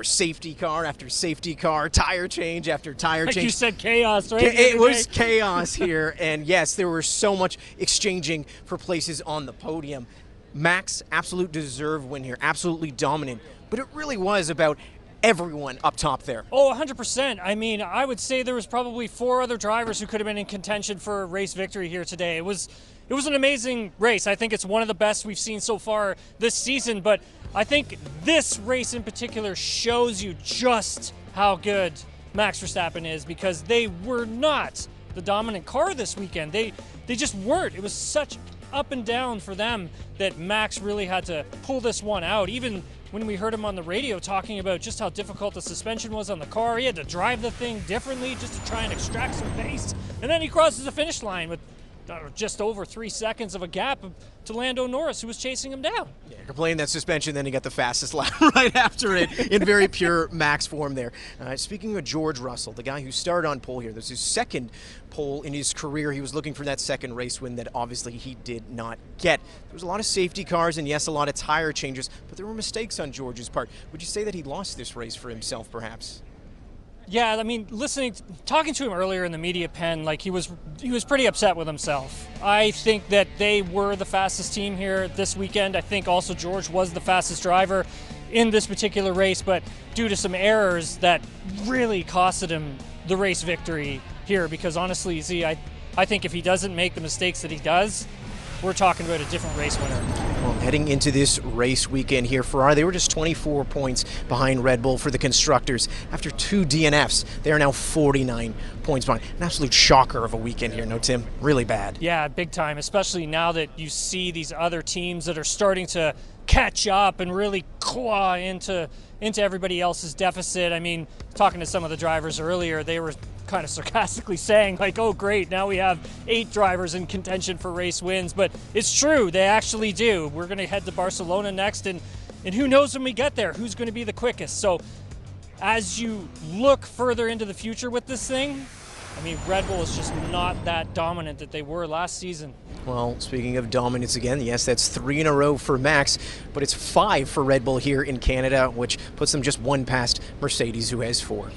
was safety car after safety car, tire change after tire change. Like you said, chaos, right? It was chaos here, and yes, there was so much exchanging for places on the podium. Max, absolute deserved win here, absolutely dominant, but it really was about everyone up top there. Oh, 100%. I mean, I would say there was probably 4 other drivers who could have been in contention for a race victory here today. It was an amazing race. I think it's one of the best we've seen so far this season, but I think this race in particular shows you just how good Max Verstappen is, because they were not the dominant car this weekend. They just weren't. It was such up and down for them that Max really had to pull this one out. Even when we heard him on the radio talking about just how difficult the suspension was on the car, he had to drive the thing differently just to try and extract some pace. And then he crosses the finish line with just over 3 seconds of a gap to Lando Norris, who was chasing him down. Yeah, complaining that suspension, then he got the fastest lap right after it in very pure Max form there. Speaking of George Russell, the guy who started on pole here, this is his second pole in his career. He was looking for that second race win that obviously he did not get. There was a lot of safety cars and, yes, a lot of tire changes, but there were mistakes on George's part. Would you say that he lost this race for himself, perhaps? Yeah, I mean, talking to him earlier in the media pen, like he was pretty upset with himself. I think that they were the fastest team here this weekend. I think also George was the fastest driver in this particular race, but due to some errors that really costed him the race victory here, because honestly, Z, I think if he doesn't make the mistakes that he does, we're talking about a different race winner. Well, heading into this race weekend here, Ferrari, they were just 24 points behind Red Bull for the constructors. After 2 DNFs, they are now 49 points behind. An absolute shocker of a weekend here, no, Tim? Really bad. Yeah, big time, especially now that you see these other teams that are starting to catch up and really claw into everybody else's deficit. I mean, talking to some of the drivers earlier, they were kind of sarcastically saying like, oh great, now we have 8 drivers in contention for race wins. But it's true, they actually do. We're going to head to Barcelona next, and who knows when we get there who's going to be the quickest. So as you look further into the future with this thing, I mean, Red Bull is just not that dominant that they were last season. Well, speaking of dominance again, yes, that's 3 in a row for Max, but it's 5 for Red Bull here in Canada, which puts them just 1 past Mercedes, who has 4.